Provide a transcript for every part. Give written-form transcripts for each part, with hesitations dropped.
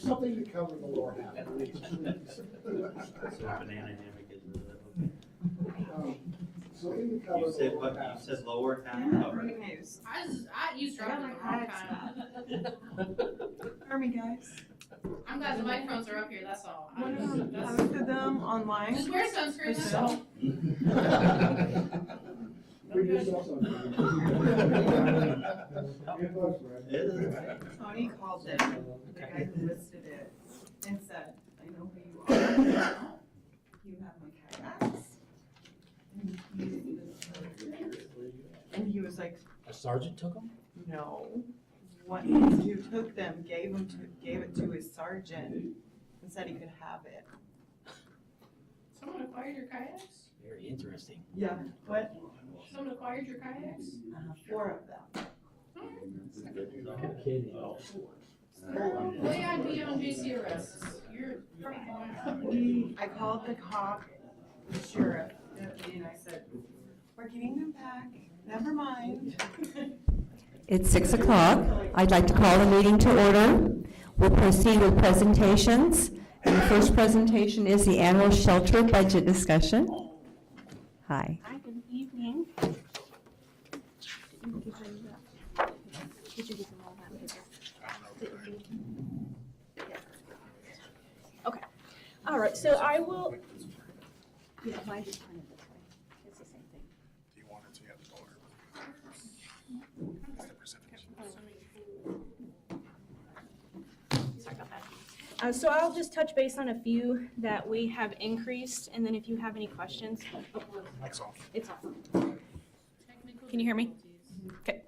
Something to cover the lower half. So banana hammock is, Something to cover you the said, lower what, half. you said lower half cover. I used to run the wrong time. Army guys. I'm glad the microphones are up here, that's all. One of them That's- posted them online. Just wear sunscreen, that's all. Bring yourself some. It is. Tony called them, the guy who listed it, and said, I know who you are. You have my kayaks. And he was like, A sergeant took them? no. One who took them gave it to his sergeant and said he could have it. Someone acquired your kayaks? Very interesting. Yeah, what? Someone acquired your kayaks? 4 of them. No kidding. Well, yeah, I'd be on JC arrests. You're pretty going. I called the cop, the sheriff, and I said, we're getting them back, never mind. It's 6 o'clock. I'd like to call the meeting to order. We'll proceed with presentations. And the first presentation is the animal shelter budget discussion. Hi. Hi, good evening. Did you give them all that paper? Yes. Okay. All right, so I will. Yeah, mine is kind of this way. It's the same thing. Do you want it to have the order? Sorry about that. So I'll just touch base on a few that we have increased, and then if you have any questions. Mike's off. It's off. Can you hear me? Okay.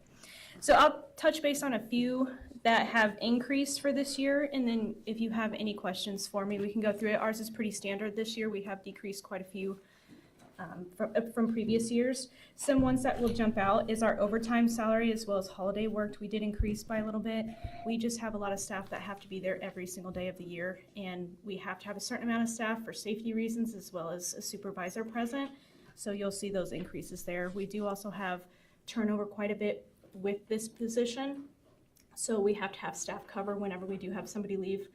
So I'll touch base on a few that have increased for this year, and then if you have any questions for me, we can go through it. Ours is pretty standard this year. We have decreased quite a few from previous years. Some ones that will jump out is our overtime salary as well as holiday worked. We did increase by a little bit. We just have a lot of staff that have to be there every single day of the year, and we have to have a certain amount of staff for safety reasons as well as a supervisor present. So you'll see those increases there. We do also have turnover quite a bit with this position. So we have to have staff cover whenever we do have somebody leave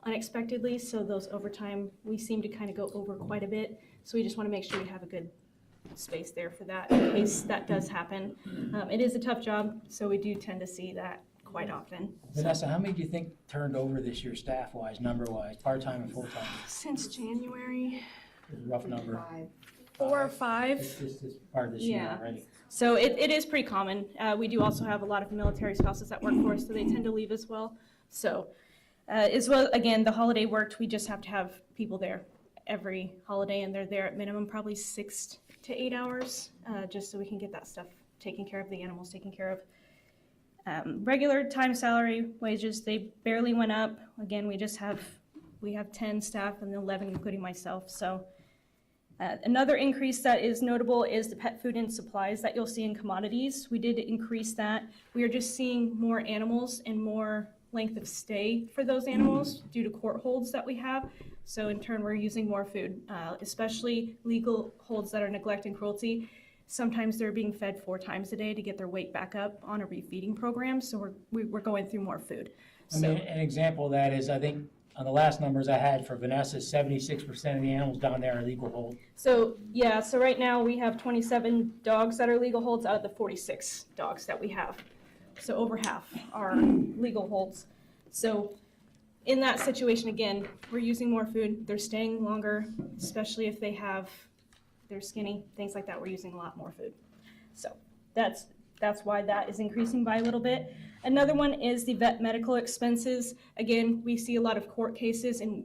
unexpectedly. So those overtime, we seem to kind of go over quite a bit. So we just want to make sure we have a good space there for that in case that does happen. It is a tough job, so we do tend to see that quite often. Vanessa, how many do you think turned over this year, staff-wise, number-wise, part-time and full-time? Since January, Rough number. 4 or 5. It's just this part of this year Yeah. already. So it is pretty common. We do also have a lot of military spouses that work for us, so they tend to leave as well. So as well, again, the holiday worked, we just have to have people there every holiday, and they're there at minimum probably 6 to 8 hours, just so we can get that stuff taken care of, the animals taken care of. Regular time salary wages, they barely went up. Again, we have 10 staff and 11 including myself. So another increase that is notable is the pet food and supplies that you'll see in commodities. We did increase that. We are just seeing more animals and more length of stay for those animals due to court holds that we have. So in turn, we're using more food, especially legal holds that are neglect and cruelty. Sometimes they're being fed 4 times a day to get their weight back up on a refeeding program. So we're going through more food. I mean, an example of that is, I think, on the last numbers I had for Vanessa, 76% of the animals down there are legal hold. So, yeah, so right now we have 27 dogs that are legal holds out of the 46 dogs that we have. So over half are legal holds. So in that situation, again, we're using more food. They're staying longer, especially if they're skinny, things like that. We're using a lot more food. So that's why that is increasing by a little bit. Another one is the vet medical expenses. Again, we see a lot of court cases, and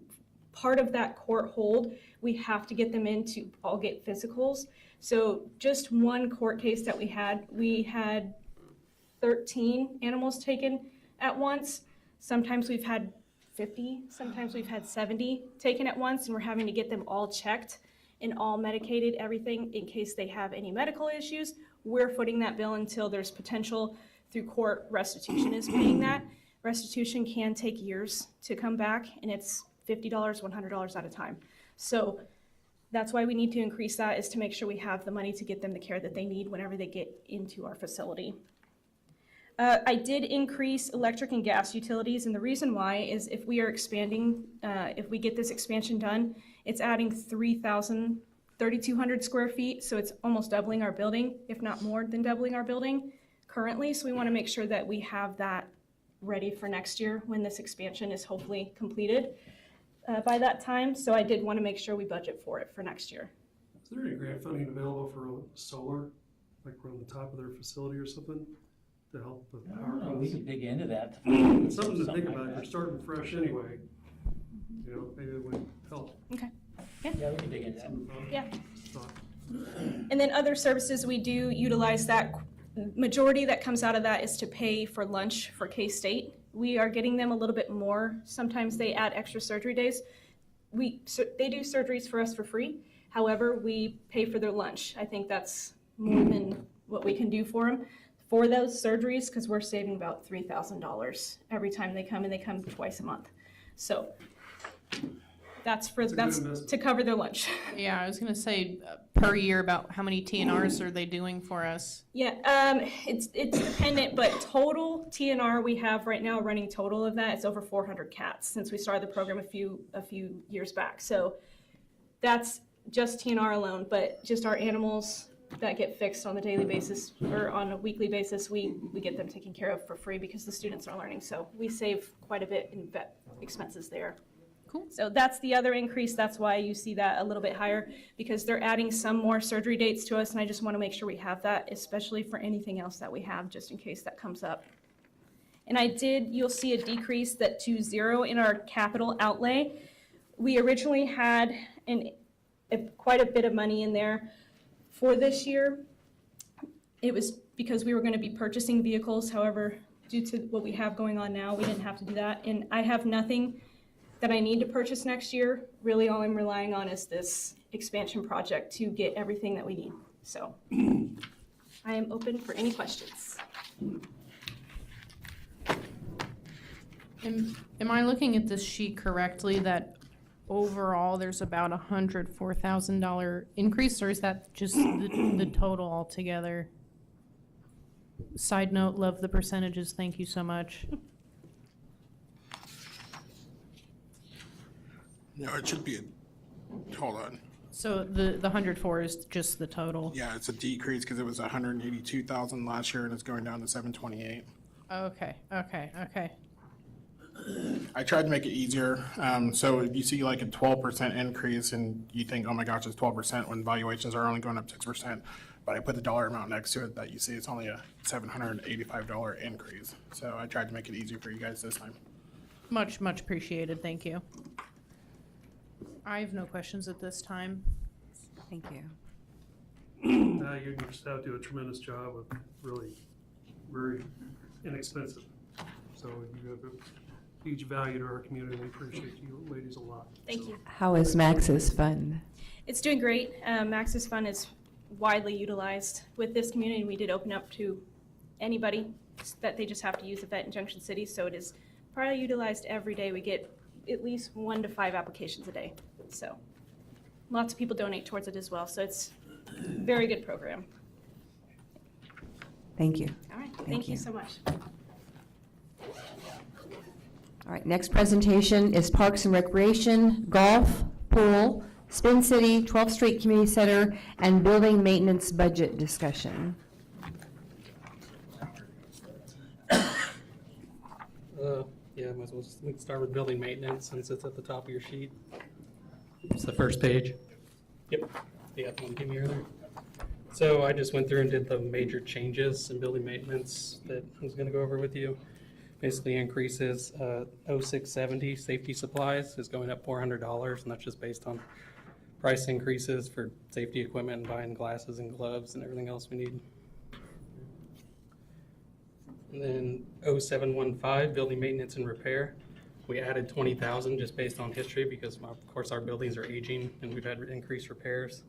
part of that court hold, we have to get them in to all get physicals. So just one court case that we had 13 animals taken at once. Sometimes we've had 50, sometimes we've had 70 taken at once, and we're having to get them all checked and all medicated, everything, in case they have any medical issues. We're footing that bill until there's potential through court. Restitution is paying that. Restitution can take years to come back, and it's $50, $100 at a time. So That's why we need to increase that, is to make sure we have the money to get them the care that they need whenever they get into our facility. I did increase electric and gas utilities, and the reason why is if we are expanding, if we get this expansion done, it's adding 3,200 square feet, so it's almost doubling our building, if not more than doubling our building currently. So we want to make sure that we have that ready for next year when this expansion is hopefully completed by that time. So I did want to make sure we budget for it for next year. Is there any grant funding available for solar, like on the top of their facility or something, to help with I power don't know, we costs? could dig into that. It's something to think like about. If that. you're starting fresh anyway, you know, maybe it would help. Yeah, we can dig into that. Yeah. Thought. And then other services, we do utilize that. Majority that comes out of that is to pay for lunch for K-State. We are getting them a little bit more. Sometimes they add extra surgery days. They do surgeries for us for free. However, we pay for their lunch. I think that's more than what we can do for them for those surgeries, because we're saving about $3,000 every time they come, and they come twice a month. So that's That's a good investment. to cover their lunch. Yeah, I was gonna say, per year, about how many TNRs are they doing for us? Yeah, it's dependent, but total TNR we have right now, running total of that, it's over 400 cats since we started the program a few years back. So that's just TNR alone, but just our animals that get fixed on a daily basis or on a weekly basis, we get them taken care of for free because the students are learning. So we save quite a bit in vet expenses there. Cool. So that's the other increase. That's why you see that a little bit higher, because they're adding some more surgery dates to us, and I just want to make sure we have that, especially for anything else that we have, just in case that comes up. And you'll see a decrease to 0 in our capital outlay. We originally had quite a bit of money in there for this year. It was because we were going to be purchasing vehicles. However, due to what we have going on now, we didn't have to do that. And I have nothing that I need to purchase next year. Really, all I'm relying on is this expansion project to get everything that we need. So I am open for any questions. Am I looking at this sheet correctly, that overall there's about $104,000 increase, or is that just the total altogether? Side note, love the percentages, thank you so much. No, it should be, hold on. So the 104 is just the total? Yeah, it's a decrease because it was 182,000 last year and it's going down to 728. Okay. I tried to make it easier. So if you see like a 12% increase and you think, oh my gosh, it's 12% when valuations are only going up 6%. But I put the dollar amount next to it that you see it's only a $785 increase. So I tried to make it easier for you guys this time. Much appreciated, thank you. I have no questions at this time. Thank you. You and your staff do a tremendous job of really very inexpensive. So you have a huge value to our community. We appreciate you ladies a lot. Thank So, you. How is Max's Fund? It's doing great. Max's Fund is widely utilized with this community. We did open up to anybody that they just have to use the vet in Junction City. So it is probably utilized every day. We get at least 1 to 5 applications a day. So lots of people donate towards it as well. So it's a very good program. Thank you. All right, Thank thank you you. so much. All right, next presentation is Parks and Recreation, Golf, Pool, Spin City, 12th Street Community Center, and Building Maintenance Budget Discussion. Yeah, might as well we can start with building maintenance since it's at the top of your sheet. It's the first page. Yep, yeah, the one you gave me earlier. So I just went through and did the major changes in building maintenance that I was gonna go over with you. Basically increases, 0670 safety supplies is going up $400, and that's just based on price increases for safety equipment and buying glasses and gloves and everything else we need. And then 0715, building maintenance and repair. We added 20,000 just based on history because of course our buildings are aging and we've had increased repairs.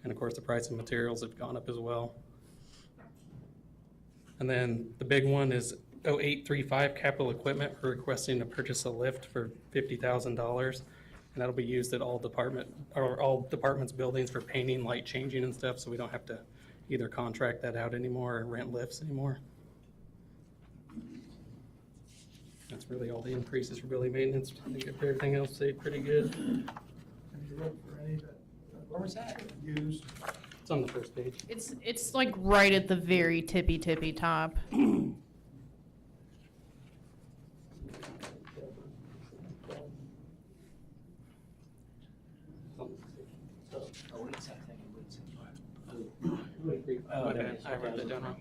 And of course the price of materials have gone up as well. And then the big one is 0835, capital equipment. We're requesting to purchase a lift for $50,000. And that'll be used at all departments' buildings for painting, light changing and stuff, so we don't have to either contract that out anymore or rent lifts anymore. That's really all the increases for building maintenance. I think everything else stayed pretty good. Where was that? It's on the first page. It's like right at the very tippy top. Okay, I wrote that down wrong.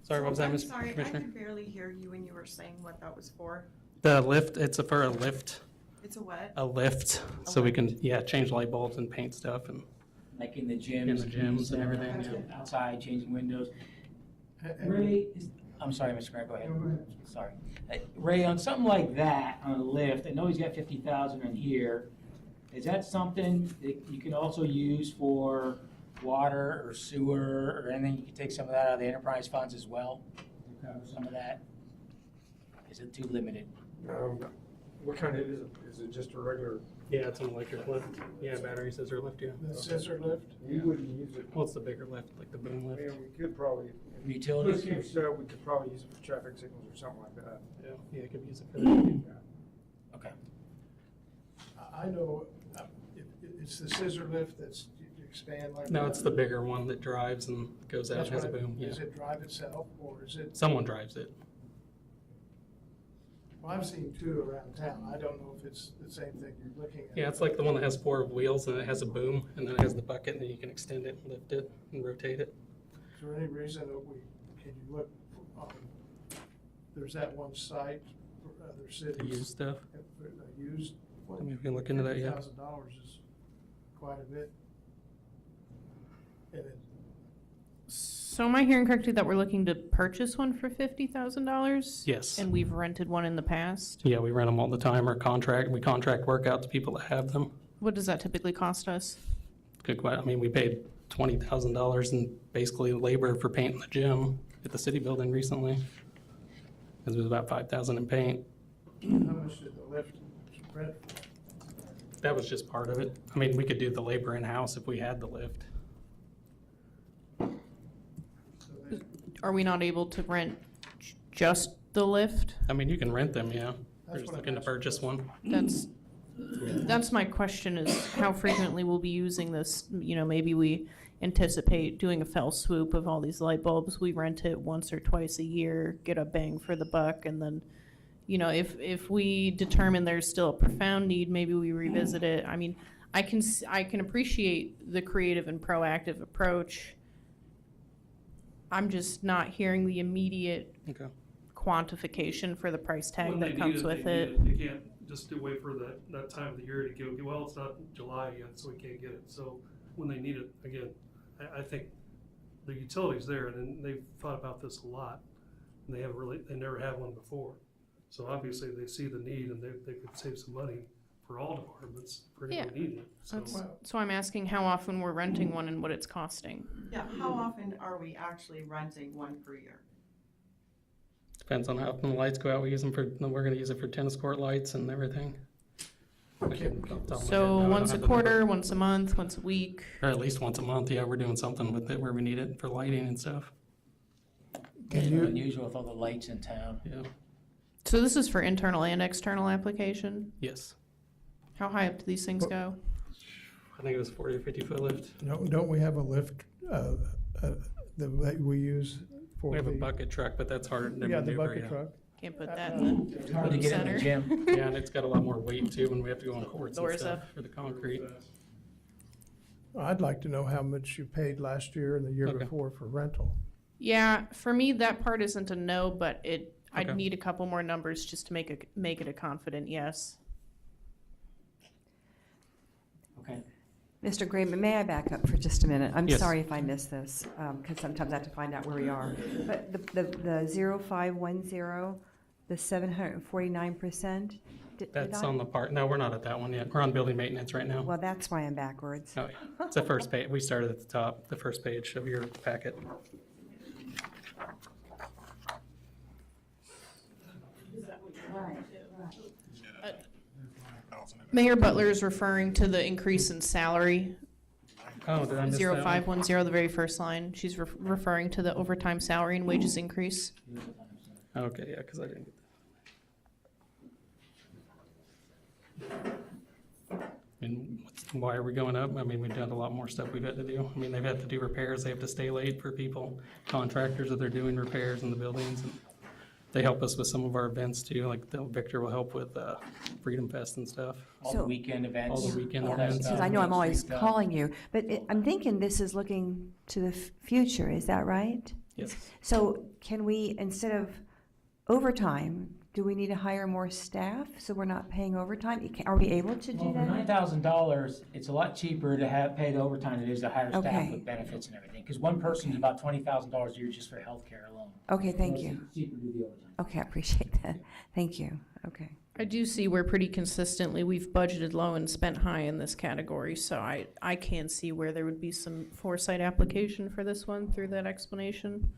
Sorry, what was that, I'm Ms. sorry, I Commissioner? could barely hear you when you were saying what that was for. The lift, it's for a lift, It's a what? so we can, yeah, change light bulbs and paint stuff and, Like in the In gyms. the gyms and everything, yeah. Outside, changing windows. Ray, I'm sorry, Mr. Mayor, go ahead. Sorry. Ray, on something like that, on a lift, I know he's got 50,000 in here. Is that something that you can also use for water or sewer or anything? You can take some of that out of the enterprise funds as well? To cover some of that? Is it too limited? What kind of, is it just a regular yeah, it's an electric lift. Yeah, battery scissor lift, yeah. scissor lift? You wouldn't use it. Well, it's the bigger lift, like the boom I lift. mean, we could probably, Utilities? so we could probably use it for traffic signals or something like that. Yeah, yeah, could use it for that. Okay. I know, it's the scissor lift that's, you expand like. No, it's the bigger one that drives and goes out and has a boom, yeah. Does it drive itself, or is it? Someone drives it. Well, I've seen two around town. I don't know if it's the same thing you're looking at. Yeah, it's like the one that has 4 wheels and it has a boom and then it has the bucket and then you can extend it, lift it and rotate it. Is there any reason that can you look, there's that one site for other cities. To use stuff. Used. I mean, we can look into that, yeah. $50,000 is quite a bit. And it, So am I hearing correctly that we're looking to purchase one for $50,000? Yes. And we've rented one in the past? Yeah, we rent them all the time or we contract work out to people that have them. What does that typically cost us? I mean, we paid $20,000 in basically labor for painting the gym at the city building recently. It was about $5,000 in paint. how much did the lift rent for? That was just part of it. I mean, we could do the labor in-house if we had the lift. Are we not able to rent just the lift? I mean, you can rent them, yeah. We're That's just what I'm looking to asking. purchase one. That's my question is how frequently we'll be using this. You know, maybe we anticipate doing a fell swoop of all these light bulbs. We rent it once or twice a year, get a bang for the buck, and then, you know, if we determine there's still a profound need, maybe we revisit it. I mean, I can appreciate the creative and proactive approach. I'm just not hearing the immediate Okay. quantification for the price tag When they that need comes it, with they it. need You can't just wait for that time of the year to go, well, it's not July yet, so we can't get it. So when they need it, again, I think the utility's there, and then they've thought about this a lot. And they never had one before. So obviously they see the need and they could save some money for all departments for anyone needing it. So So I'm asking how often we're renting one and what it's costing. Yeah, how often are we actually renting one per year? Depends on how often the lights go out. We're gonna use it for tennis court lights and everything. So once a quarter, once a month, once a week. Or at least once a month, yeah, we're doing something with it where we need it for lighting and stuff. It's unusual with all the lights in town. Yeah, So this is for internal and external application? yes. How high up do these things go? I think it was 40 or 50 foot lift. No, don't we have a lift, that we use for We have a the- bucket truck, but that's harder to Yeah, the maneuver, bucket yeah. truck. Can't put that in It's hard to get in Center. the gym. Yeah, and it's got a lot more weight too when we have to go on courts and Doors stuff up. for the concrete. I'd like to know how much you paid last year and the year Okay. before for rental. Yeah, for me, that part isn't a no, but I'd Okay. need a couple more numbers just to make it a confident yes. Okay. Mr. Grayman, may I back up for just a minute? I'm Yes. sorry if I missed this, because sometimes I have to find out where we are. But the 0510, the 749%? That's on the part, no, we're not at that one yet. We're on building maintenance right now. Well, that's why I'm backwards. Oh, yeah. It's the first page. We started at the top, the first page of your packet. Uh, Mayor Butler is referring to the increase in salary, Oh, did I miss that one? 0510, the very first line. She's referring to the overtime salary and wages increase. Okay, yeah, because I didn't get that. And why are we going up? I mean, we've done a lot more stuff we've had to do. I mean, they've had to do repairs, they have to stay late for people, contractors that they're doing repairs in the buildings. And they help us with some of our events too, like Victor will help with Freedom Fest and stuff. All So- the weekend events. All the weekend all that events. stuff. Because I know I'm always Street stuff. calling you, but I'm thinking this is looking to the future, is that right? Yes. So can we, instead of overtime, do we need to hire more staff so we're not paying overtime? Are we able to do Well, for that? $9,000, it's a lot cheaper to have paid overtime than it is to hire staff Okay. with benefits and everything. Because one person is about $20,000 a year just for healthcare alone. Okay, thank So you. it's cheaper to do the overtime. Okay, I appreciate that. Thank you. Okay. I do see where pretty consistently we've budgeted low and spent high in this category, so I can see where there would be some foresight application for this one through that explanation.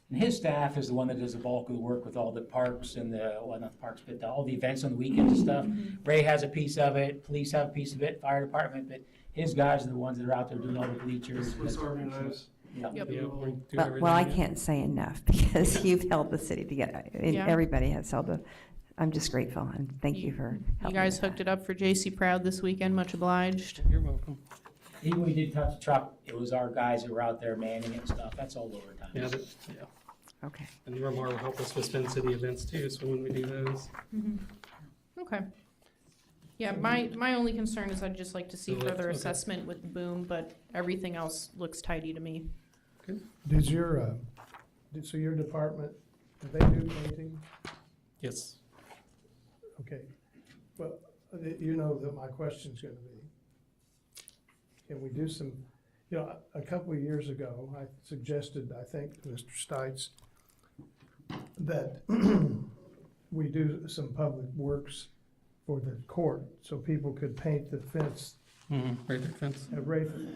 And his staff is the one that does the bulk of the work with all the parks and well, not the parks, but all the events on the weekends and stuff. Ray has a piece of it, police have a piece of it, fire department, but his guys are the ones that are out there doing all the bleachers. Let's organize. Yeah. Yep. Yeah, we do Well, I everything. can't say enough because you've held the city together. And Yeah. everybody has held the, I'm just grateful and thank you for You helping. guys hooked it up for JC Proud this weekend, much obliged. You're welcome. Even when we did touch the truck, it was our guys who were out there manning it and stuff. That's all overtime. Yeah, yeah. Okay. And Ramar will help us with Spin City events too, so when we do those. Okay. Yeah, my only concern is I'd just like to see The lift, further okay. assessment with the boom, but everything else looks tidy to me. Does your, so your department, do they do painting? Yes. Okay. Well, you know that my question's gonna be, can we do some, you know, a couple of years ago, I suggested, I think, to Mr. Stites, that we do some public works for the court, so people could paint the fence Right there, fence. at Rayford.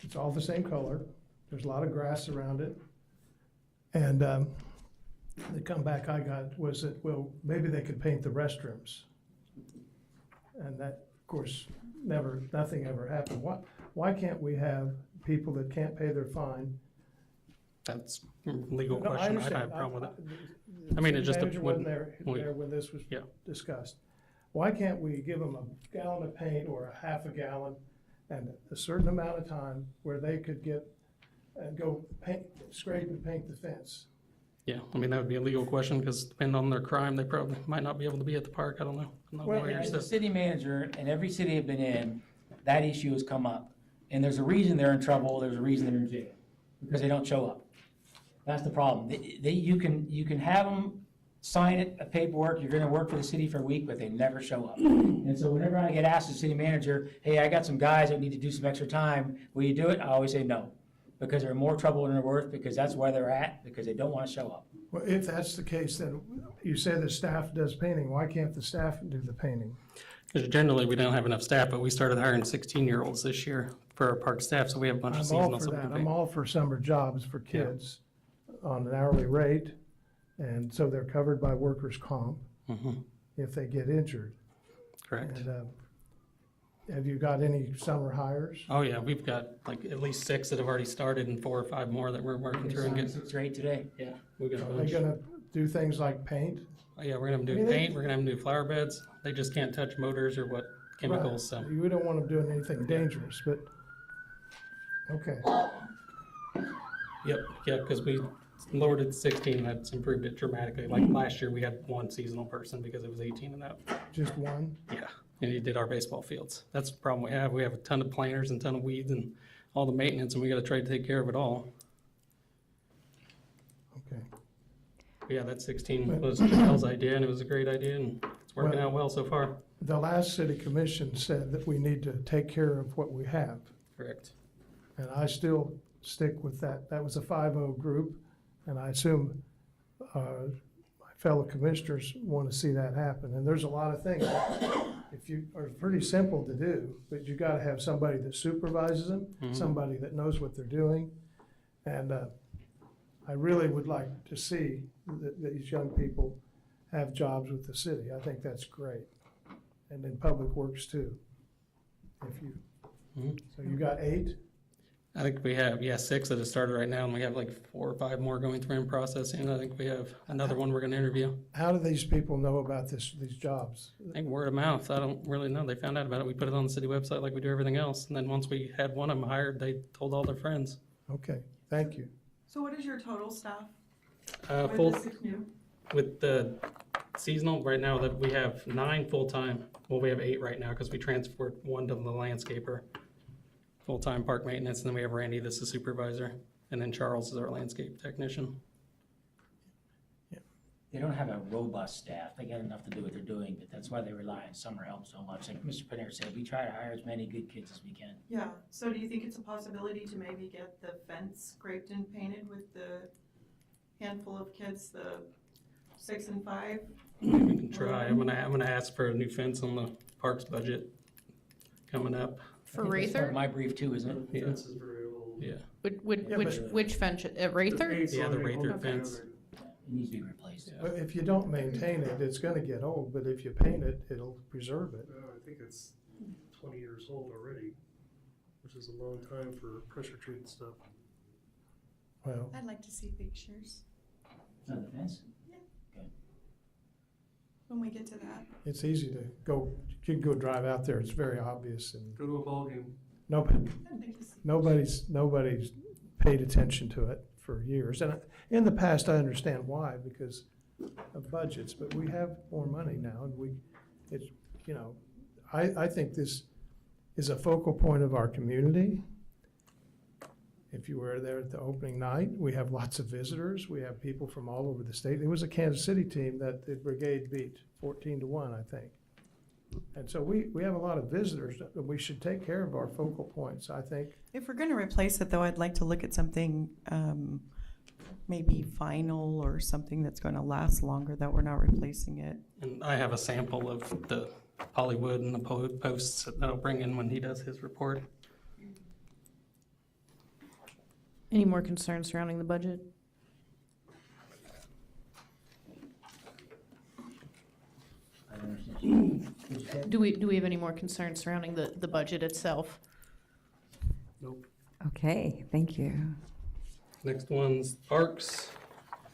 It's all the same color, there's a lot of grass around it. And the comeback I got was that, well, maybe they could paint the restrooms. And that, of course, nothing ever happened. Why can't we have people that can't pay their fine? That's a legal No, I question. I don't understand. have a problem with it. The I mean, it city just manager wasn't when- there when this was Yeah. discussed. Why can't we give them a gallon of paint or a half a gallon and a certain amount of time where they could get and go paint, scrape and paint the fence? Yeah, I mean, that would be a legal question, because depending on their crime, they probably might not be able to be at the park. I don't know. I'm not Well, a lawyer, As so. a city manager, in every city I've been in, that issue has come up. And there's a reason they're in trouble, there's a reason they're in jail, because they don't show up. That's the problem. You can have them sign it, a paperwork, you're gonna work for the city for a week, but they never show up. And so whenever I get asked as city manager, hey, I got some guys that need to do some extra time, will you do it? I always say no, because they're in more trouble than they're worth, because that's where they're at, because they don't wanna show up. Well, if that's the case, then you say the staff does painting, why can't the staff do the painting? Because generally, we don't have enough staff, but we started hiring 16-year-olds this year for our park staff, so we have a bunch of I'm all seasonals. for that we that, can I'm pay. all for summer jobs for kids on an hourly rate, and so they're covered by workers' comp Mhm, if they get injured. correct. And have you got any summer hires? Oh, yeah, we've got like at least 6 that have already started and 4 or 5 more that we're working through and Signed getting. 6 or 8 today. Yeah, we got a Are they bunch. gonna do things like paint? Oh, yeah, we're gonna have them I do mean, they- paint, we're gonna have them do flower beds. They just can't touch motors or what chemicals, so. You don't want them doing anything dangerous, but, okay. Yep, yeah, because we lowered it to 16, that's improved it dramatically. Like last year, we had 1 seasonal person because it was 18 and up. Just one? Yeah, and he did our baseball fields. That's the problem we have. We have a ton of planters and ton of weeds and all the maintenance, and we gotta try to take care of it all. Okay. But yeah, that 16 was Janelle's idea, and it was a great idea, and it's working Well- out well so far. The last city commission said that we need to take care of what we have, Correct. and I still stick with that. That was a 5-0 group, and I assume my fellow commissioners want to see that happen. And there's a lot of things if you are pretty simple to do, but you got to have somebody that supervises them, somebody that knows what they're doing, and I really would like to see that these young people have jobs with the city. I think that's great. and then Public Works too. If you, Mhm. so you got 8? I think we have, 6 that have started right now, and we have like 4 or 5 more going through in processing. I think we have another one we're gonna interview. How do these people know about these jobs? I think word of mouth, I don't really know. They found out about it. We put it on the city website like we do everything else. And then once we had one of them hired, they told all their friends. Okay, thank you. So what is your total staff? Full, With the 6 new? with the seasonal, right now that we have 9 full-time. Well, we have 8 right now because we transferred 1 to the landscaper. Full-time park maintenance, and then we have Randy, that's the supervisor. And then Charles is our landscape technician. They don't have a robust staff. They got enough to do what they're doing, but that's why they rely on summer help so much. Like Mr. Panera said, we try to hire as many good kids as we can. Yeah, so do you think it's a possibility to maybe get the fence scraped and painted with the handful of kids, the 6 and 5? We can try. I'm gonna ask for a new fence on the parks budget coming up. For I think that's part of Rather? My brief too, isn't it? Yeah. Fence is very old. Yeah, Which fence, at Rather? Yeah, the Rather fence. It needs to be replaced. Yeah. But if you don't maintain it, it's gonna get old, but if you paint it, it'll preserve it. I think it's 20 years old already, which is a long time for pressure treated stuff. Well, I'd like to see pictures On the fence? when we get to that. it's easy to go, you can go drive out there, it's very obvious, and Go to a ball game. nobody, I'd like to see nobody's paid attention to it for years. And in the past, I understand why, because of budgets, but we have more money now, and it's, you know, I think this is a focal point of our community. If you were there at the opening night, we have lots of visitors, we have people from all over the state. It was a Kansas City team that the Brigade beat 14-1, I think. And so we have a lot of visitors, that we should take care of our focal points, I think. If we're gonna replace it though, I'd like to look at something, maybe vinyl or something that's gonna last longer, that we're not replacing it. And I have a sample of the polywood and the posts that I'll bring in when he does his report. Any more concerns surrounding the budget? I don't understand. What'd you say? Do we have any more concerns surrounding the budget itself? Nope. Okay, thank you. Next one's parks,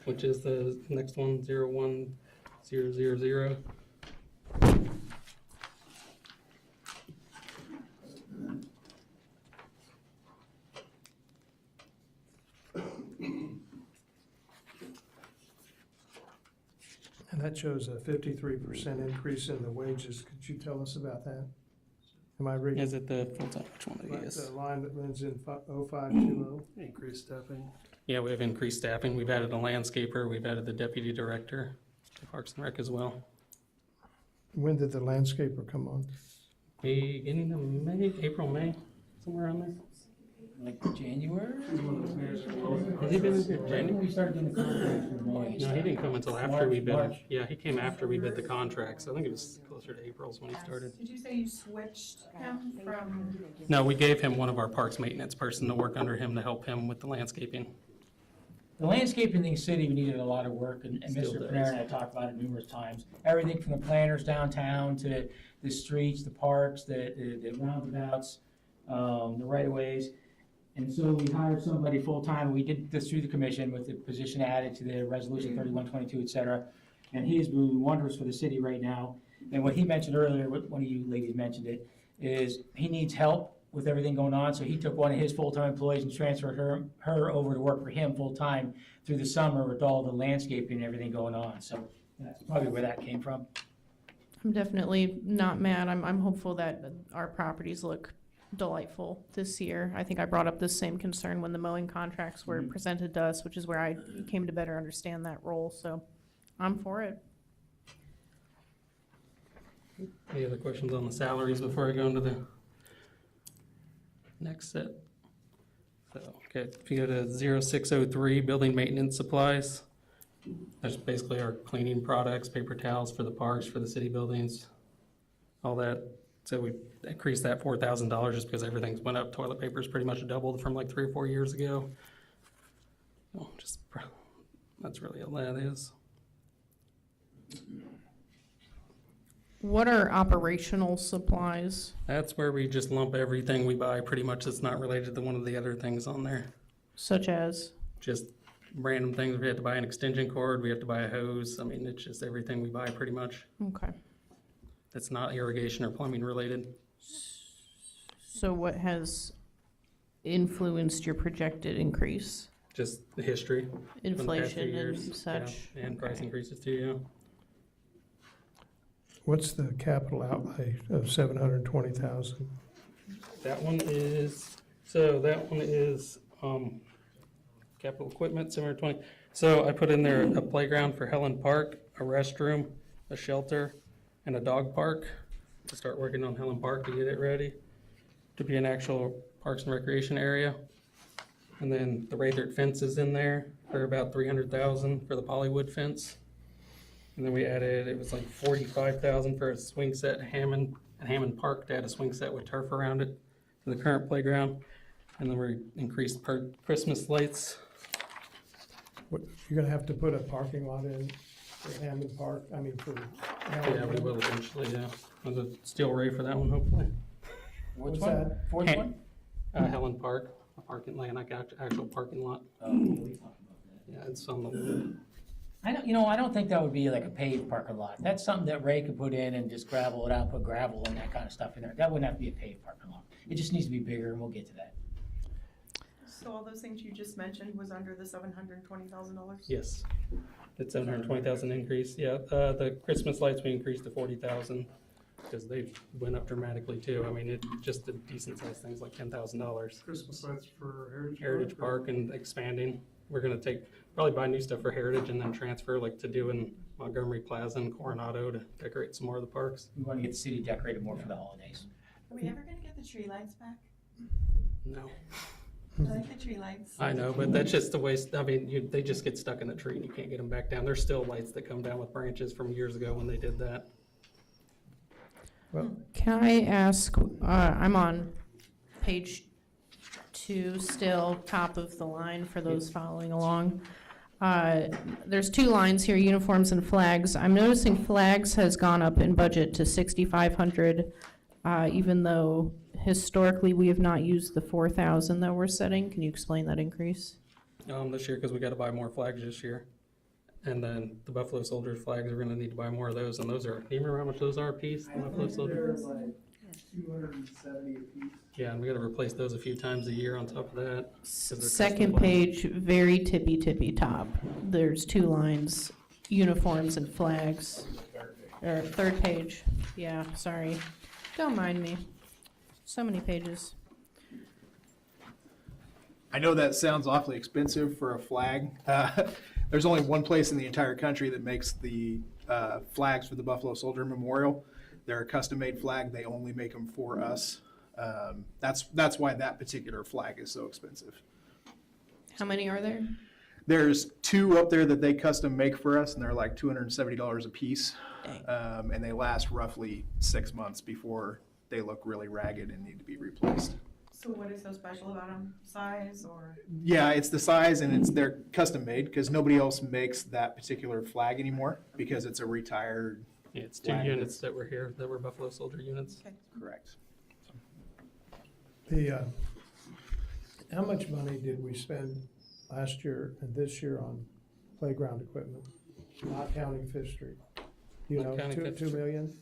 which is the next one, 01000. And that shows a 53% increase in the wages. Could you tell us about that? Am I reading? Is it the full-time, which one it is? The line that ends in 0520? Increased staffing. Yeah, we have increased staffing. We've added a landscaper, we've added the deputy director to Parks and Rec as well. When did the landscaper come on? Beginning of May, April, May, somewhere around there. Like January? Has he been in here When January? we started doing the contracts for mowing and No, he stuff? didn't come until after we bid. March. Yeah, he came after we bid the contracts. I think it was closer to April's when he started. Did you say you switched him from? No, we gave him one of our parks maintenance person to work under him to help him with the landscaping. The landscaping in the city needed a lot of work, and Still Mr. does. Panera and I talked about it numerous times. Everything from the planters downtown to the streets, the parks, the roundabouts, the right-of-ways. And so we hired somebody full-time, we did this through the commission with the position added to the resolution 3122, et cetera. And he is doing wonders for the city right now. And what he mentioned earlier, one of you ladies mentioned it, is he needs help with everything going on, so he took one of his full-time employees and transferred her over to work for him full-time through the summer with all the landscaping and everything going on, so that's probably where that came from. I'm definitely not mad. I'm hopeful that our properties look delightful this year. I think I brought up this same concern when the mowing contracts were presented to us, which is where I came to better understand that role, so I'm for it. Any other questions on the salaries before I go into the next set? So, okay, if you go to 0603, building maintenance supplies, that's basically our cleaning products, paper towels for the parks, for the city buildings, all that. So we increased that $4,000 just because everything's went up. Toilet paper's pretty much doubled from like 3 or 4 years ago. So that's really all that is. What are operational supplies, That's where we just lump everything we buy pretty much that's not related to one of the other things on there. such as? Just random things. We have to buy an extension cord, we have to buy a hose. I mean, it's just everything we buy pretty much. Okay. That's not irrigation or plumbing related. So what has influenced your projected increase? Just the history. from the past few Inflation and years. such? Yeah, and price Okay. increases too, yeah. What's the capital outlay of $720,000? That one is, capital equipment, 720. So I put in there a playground for Helen Park, a restroom, a shelter, and a dog park. To start working on Helen Park to get it ready to be an actual Parks and Recreation area. And then the Raythert fence is in there for about 300,000 for the Pollywood fence. And then we added, it was like 45,000 for a swing set at Hammond Park to add a swing set with turf around it to the current playground. And then we increased Christmas lights. You're gonna have to put a parking lot in for Hammond Park, I mean, for. Yeah, we will eventually, yeah. There's a steel ray for that one, hopefully. Which What's one? that? Fourth Hey. one? Helen Park, a parking lot, like actual parking lot. Oh, we talked about that. Yeah, it's on the, I don't think that would be like a paved parking lot. That's something that Ray could put in and just gravel it out, put gravel and that kind of stuff in there. That wouldn't have to be a paved parking lot. It just needs to be bigger, and we'll get to that. So all those things you just mentioned was under the $720,000? yes. It's 720,000 increase, yeah. The Christmas lights, we increased to 40,000 because they went up dramatically too. I mean, it just the decent sized things like $10,000. Christmas lights for Heritage. Heritage Park and expanding. We're gonna probably buy new stuff for Heritage and then transfer like to do in Montgomery Plaza and Coronado to decorate some more of the parks. We want to get the city decorated more for the holidays. Are we ever gonna get the tree lights back? No. I like the tree lights. I know, but that's just the waste. I mean, they just get stuck in the tree and you can't get them back down. There's still lights that come down with branches from years ago when they did that. Can I ask, I'm on page 2 still, top of the line for those following along. There's 2 lines here, uniforms and flags. I'm noticing flags has gone up in budget to 6,500, even though historically we have not used the 4,000 that we're setting. Can you explain that increase? This year, because we got to buy more flags this year. And then the Buffalo Soldiers flags, we're gonna need to buy more of those, and those are, do you remember how much those are a piece, the Buffalo Soldiers? like 270 a piece. Yeah, and we gotta replace those a few times a year on top of that. Second page, very tippy top. There's 2 lines, uniforms and flags. Or third page, yeah, sorry. Don't mind me. So many pages. I know that sounds awfully expensive for a flag. There's only one place in the entire country that makes the flags for the Buffalo Soldier Memorial. They're a custom-made flag. They only make them for us. That's why that particular flag is so expensive. How many are there? There's 2 up there that they custom make for us, and they're like $270 a piece. Dang. And they last roughly 6 months before they look really ragged and need to be replaced. So what is so special about them? Size or? Yeah, it's the size and they're custom made because nobody else makes that particular flag anymore because it's a retired. Yeah, it's 2 flag. units that were here, that were Buffalo Soldier units. Correct. How much money did we spend last year and this year on playground equipment, not counting Fifth Street? You Not know, counting 2 Fifth Street. million?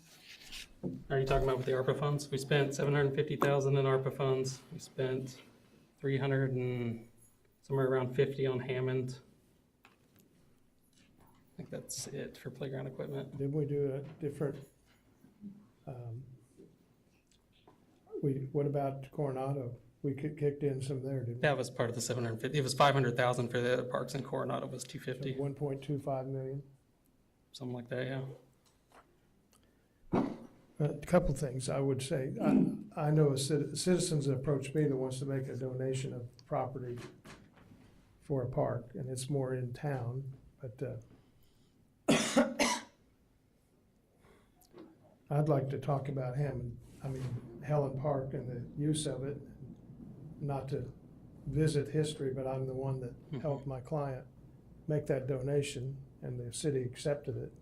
Are you talking about with the ARPA funds? We spent 750,000 in ARPA funds. We spent 300 and somewhere around 50 on Hammond. I think that's it for playground equipment. Didn't we do a different, what about Coronado? We kicked in some there, didn't we? That was part of the 750. It was 500,000 for the other parks, and Coronado was 250, 1.25 million. something like that, yeah. A couple things I would say. I know citizens approached me that wants to make a donation of property for a park, and it's more in town, but I'd like to talk about Helen Park and the use of it, not to visit history, but I'm the one that helped my client make that donation, and the city accepted it.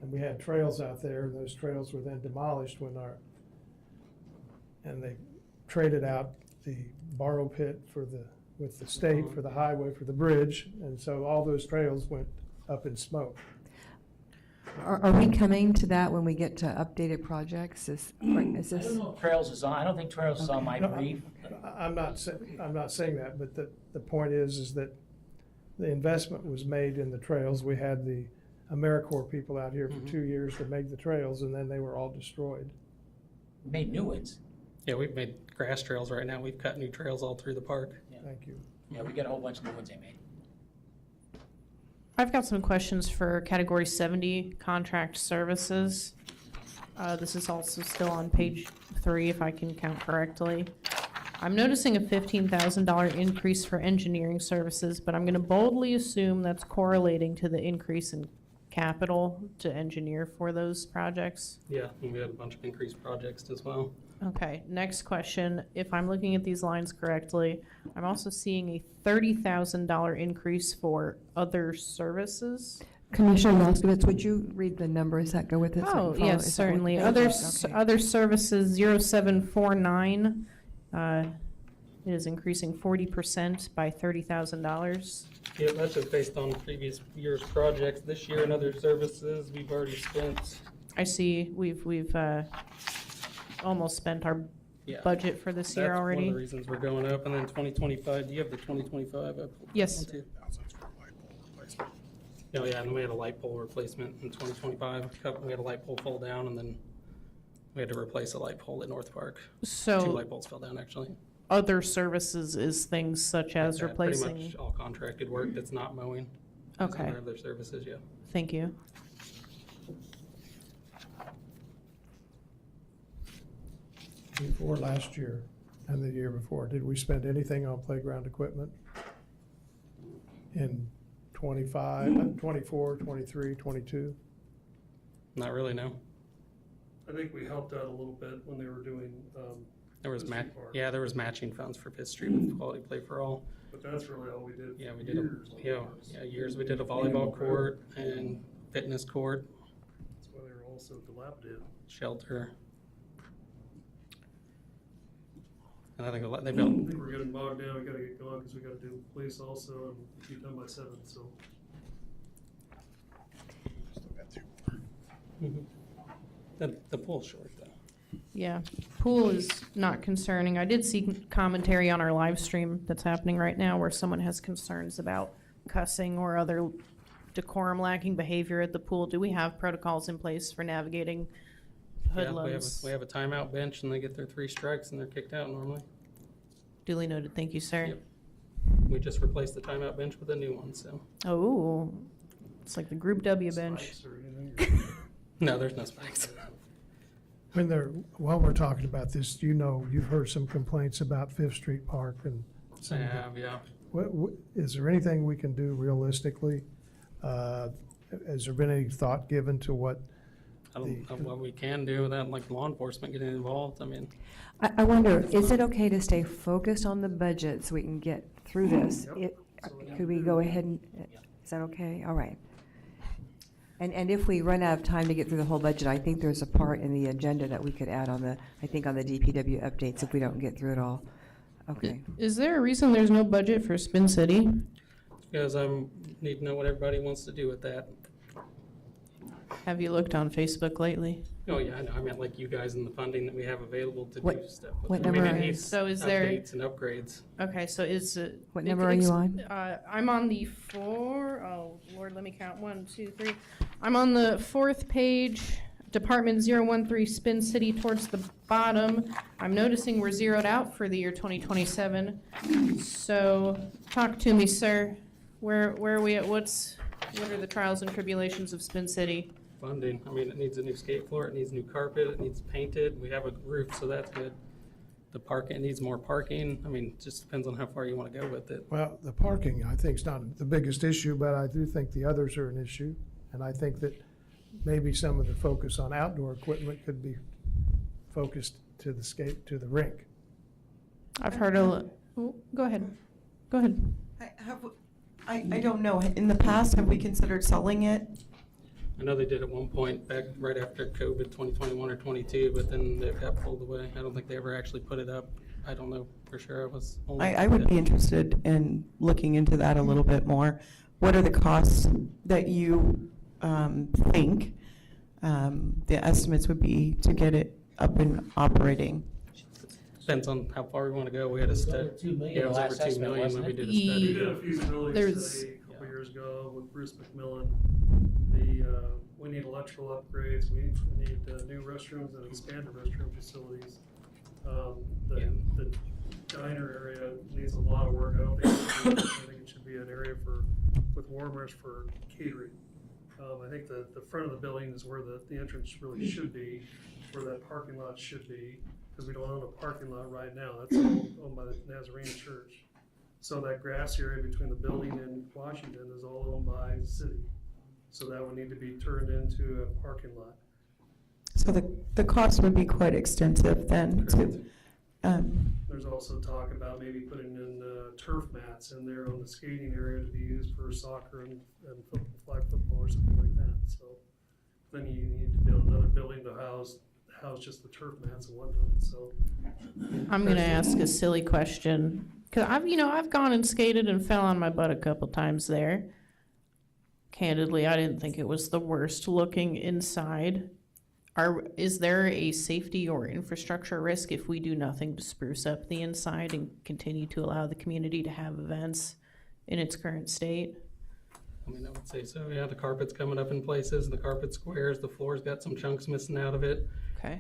And we had trails out there, and those trails were then demolished and they traded out the borrow pit with the state for the highway, for the bridge, and so all those trails went up in smoke. Are we coming to that when we get to updated projects? Is I this? don't know if Trails is on, I don't think Trails is on my No, brief. I'm not saying that, but the point is that the investment was made in the trails. We had the AmeriCorps people out here for 2 years to make the trails, and then they were all destroyed. Made new ones. Yeah, we've made grass trails right now. We've cut new trails all through the park. Thank you. Yeah, we got a whole bunch of new ones they made. I've got some questions for category 70, contract services. This is also still on page 3, if I can count correctly. I'm noticing a $15,000 increase for engineering services, but I'm gonna boldly assume that's correlating to the increase in capital to engineer for those projects. Yeah, and we had a bunch of increased projects as well. Okay, next question. If I'm looking at these lines correctly, I'm also seeing a $30,000 increase for other services. Commissioner Moskowitz, would you read the numbers that go with it? so I can Oh, follow? yes, Is that what- certainly. Thank you. Okay. Other services, 0749, it is increasing 40% by $30,000. Yeah, that's just based on previous year's projects. This year and other services, we've already spent. I see we've almost spent our Yeah. budget for this year That's one already. of the reasons we're going up. And then 2025, do you have the 2025 up? Yes. One, two? Oh, yeah, and we had a light pole replacement in 2025. We had a light pole fall down, and then we had to replace a light pole at North Park. 2 So light poles fell down, actually. other services is things such as Yeah, Pretty replacing. much all contracted work that's not mowing. is Okay, under Other services, yeah. thank you. Before last year and the year before, did we spend anything on playground equipment in 25, 24, 23, 22? Not really, no. I think we helped out a little bit when they were doing, There was Fifth Street Park. yeah, there was matching funds for Fifth Street with Quality Play for All. but that's really all we did. Yeah, we for did, years on those. years. We did a volleyball court and fitness court, That's why they were all so dilapidated. shelter. And I think they I built, think we're getting bogged down, we gotta get going, because we gotta do police also, and be done by 7, so. the pool's short though. Yeah, pool is not concerning. I did see commentary on our live stream that's happening right now where someone has concerns about cussing or other decorum lacking behavior at the pool. Do we have protocols in place for navigating Yeah, hoodlums? we have a timeout bench and they get their 3 strikes and they're kicked out normally. Duly noted. Thank you, sir. Yep. We just replaced the timeout bench with a new one, so. Oh, it's like the Group W bench. Spikes or anything, or- No, there's no spikes. While we're talking about this, you've heard some complaints about Fifth Street Park and some of the Yeah. Is there anything we can do realistically? Has there been any thought given to what? I don't know what we can do without like law enforcement getting involved. I mean, I wonder, is it okay to stay focused on the budget so we can get through this? Could we go ahead and, is that okay? All right. And if we run out of time to get through the whole budget, I think there's a part in the agenda that we could add on the DPW updates if we don't get through it all. Okay. Is there a reason there's no budget for Spin City? because I need to know what everybody wants to do with that. Have you looked on Facebook lately? Oh, yeah, I know. I meant like you guys and the funding that we have available to do What- stuff. what I mean, number it are- needs So is there- updates and upgrades. Okay, so is it? What number are you on? I'm on the Lord, let me count. 1, 2, 3. I'm on the 4th page, Department 013, Spin City towards the bottom. I'm noticing we're zeroed out for the year 2027. So, talk to me, sir. Where are we at? What are the trials and tribulations of Spin City? Funding, I mean, it needs a new skate floor, it needs new carpet, it needs painted, we have a roof, so that's good. The parking, it needs more parking, I mean, it just depends on how far you want to go with it. Well, the parking, I think, is not the biggest issue, but I do think the others are an issue. And I think that maybe some of the focus on outdoor equipment could be focused to the rink. I've heard go ahead. Go ahead. I don't know, in the past, have we considered selling it? I know they did at one point back right after COVID, 2021 or 22, but then it got pulled away. I don't think they ever actually put it up. I don't know for sure. I was only. I would be interested in looking into that a little bit more. What are the costs that you think the estimates would be to get it up and operating? Depends on how far we want to go. We had a study. Over 2 million, Yeah, it was last over 2 estimate, million when wasn't we it? did a We study. did a feasibility There's- study a couple years ago with Bruce McMillan. We need electrical upgrades, we need new restrooms and expanded restroom facilities. The diner area needs a lot of work. I think it should be an area with warmers for catering. I think the front of the building is where the entrance really should be, where that parking lot should be, because we don't own a parking lot right now. That's owned by the Nazarene Church. So that grass area between the building and Washington is all owned by the city. So that would need to be turned into a parking lot. So the cost would be quite extensive then to, There's also talk about maybe putting in turf mats in there on the skating area to be used for soccer and flag football or something like that. So then you need to build another building to house just the turf mats and whatnot, so. I'm gonna ask a silly question, cause I've gone and skated and fell on my butt a couple times there. Candidly, I didn't think it was the worst looking inside. Is there a safety or infrastructure risk if we do nothing to spruce up the inside and continue to allow the community to have events in its current state? I mean, I would say so. Yeah, the carpet's coming up in places, the carpet squares, the floor's got some chunks missing out of it. Okay.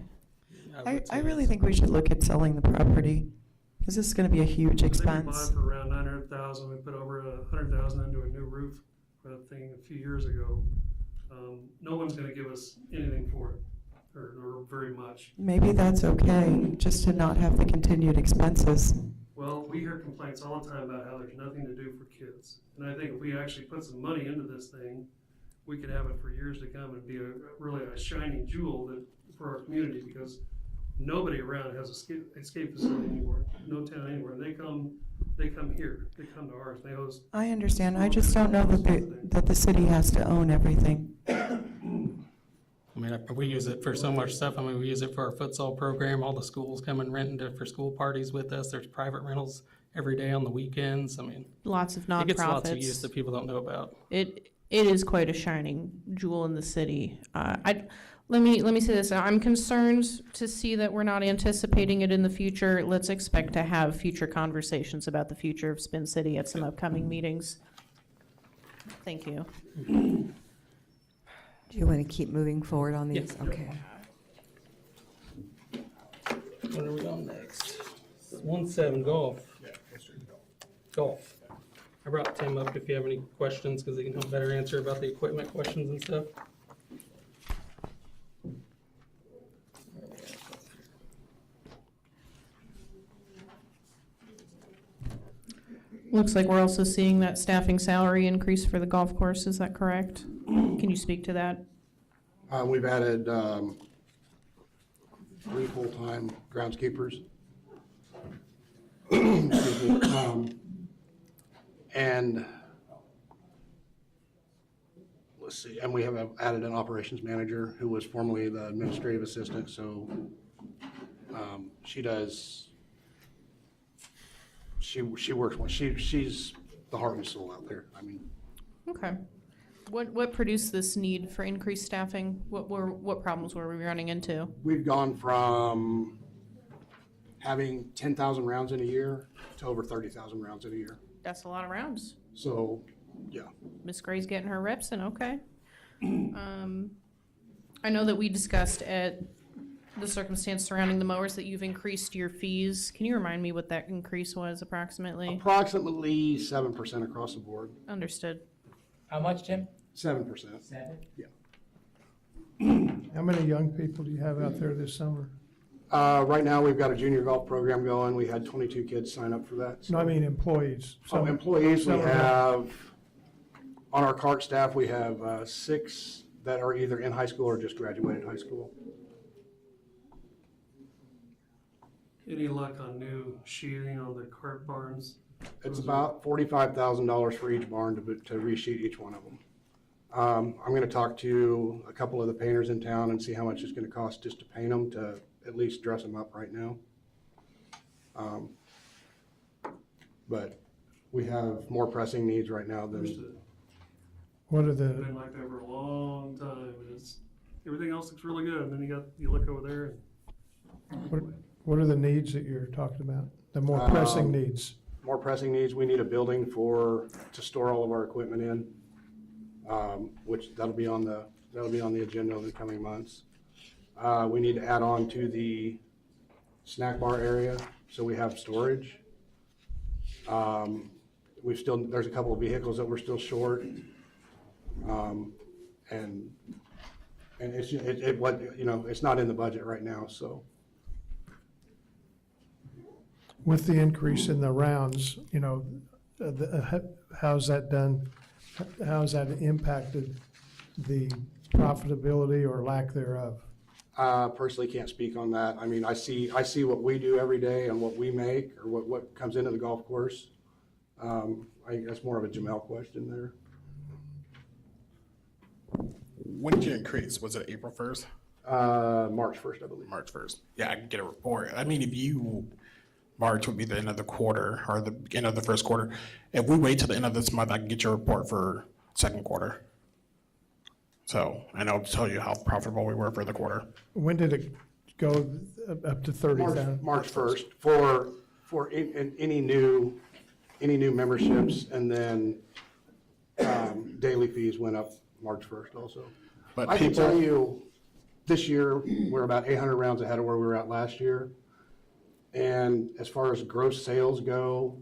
would say I really it's- think we should look at selling the property, because this is gonna be a huge I think we bought expense. it for around 900,000. We put over 100,000 into a new roof for that thing a few years ago. No one's gonna give us anything for it, or very much. Maybe that's okay, just to not have the continued expenses. Well, we hear complaints all the time about how there's nothing to do for kids. And I think if we actually put some money into this thing, we could have it for years to come and be really a shining jewel for our community, because nobody around has a escape facility anymore, no town anywhere. And they come here, they come to ours, they host. I understand, I just don't know that the city has to own everything. I mean, we use it for so much stuff. I mean, we use it for our futsal program. All the schools come and rent it for school parties with us. There's private rentals every day on the weekends. I mean, Lots of it gets lots of use nonprofits. that people don't know about. It is quite a shining jewel in the city. Let me say this, I'm concerned to see that we're not anticipating it in the future. Let's expect to have future conversations about the future of Spin City at some upcoming meetings. Thank you. Do you want to keep moving forward on these? Yeah. Okay. Where are we going next? 1-7 golf. Golf. I brought Tim up if you have any questions, because he can have a better answer about the equipment questions and stuff. Looks like we're also seeing that staffing salary increase for the golf course, is that correct? Can you speak to that? We've added 3 full-time groundskeepers. Excuse me. And let's see, and we have added an operations manager who was formerly the administrative assistant, so she works, she's the heart and soul out there. I mean, Okay. What produced this need for increased staffing? What problems were we running into? we've gone from having 10,000 rounds in a year to over 30,000 rounds in a year. That's a lot of rounds. So, yeah. Miss Gray's getting her reps in, okay. I know that we discussed at the circumstance surrounding the mowers that you've increased your fees. Can you remind me what that increase was approximately? Approximately 7% across the board. Understood. How much, Tim? 7%. 7? How many young people do you have out there this summer? Right now, we've got a junior golf program going. We had 22 kids sign up for that. No, I mean employees. So employees, we Summer. have, on our cart staff, we have 6 that are either in high school or just graduated high school. Any luck on new sheathing on the cart barns? It's about $45,000 for each barn to resheet each one of them. I'm gonna talk to a couple of the painters in town and see how much it's gonna cost just to paint them, to at least dress them up right now. But we have more pressing needs right now than, Understood. What are It's the, been like that for a long time, and everything else looks really good, and then you look over there and what are the needs that you're talking about? The more pressing needs? more pressing needs. We need a building to store all of our equipment in, which that'll be on the agenda in the coming months. We need to add on to the snack bar area, so we have storage. There's a couple of vehicles that we're still short. And it's not in the budget right now, so. With the increase in the rounds, how's that done? How's that impacted the profitability or lack thereof? Personally can't speak on that. I mean, I see what we do every day and what we make, or what comes into the golf course. That's more of a Jamel question there. When did you increase? Was it April 1st? March 1st, I believe. March 1st. Yeah, I can get a report. I mean, March would be the end of the quarter, or the end of the first quarter. If we wait till the end of this month, I can get your report for second quarter. So, and I'll tell you how profitable we were for the quarter. When did it go up to 30,000? March 1st for any new memberships, and then daily fees went up March 1st also. But I can people, tell you, this year, we're about 800 rounds ahead of where we were at last year. And as far as gross sales go,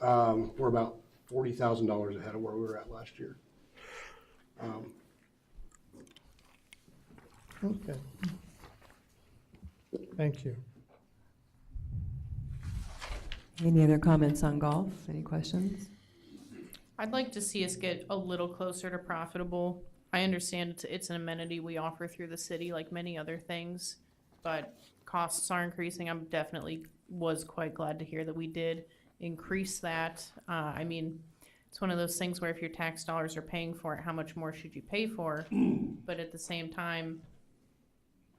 we're about $40,000 ahead of where we were at last year. Okay. Thank you. Any other comments on golf? Any questions? I'd like to see us get a little closer to profitable. I understand it's an amenity we offer through the city like many other things, but costs are increasing. I'm definitely was quite glad to hear that we did increase that. I mean, it's one of those things where if your tax dollars are paying for it, how much more should you pay for? But at the same time,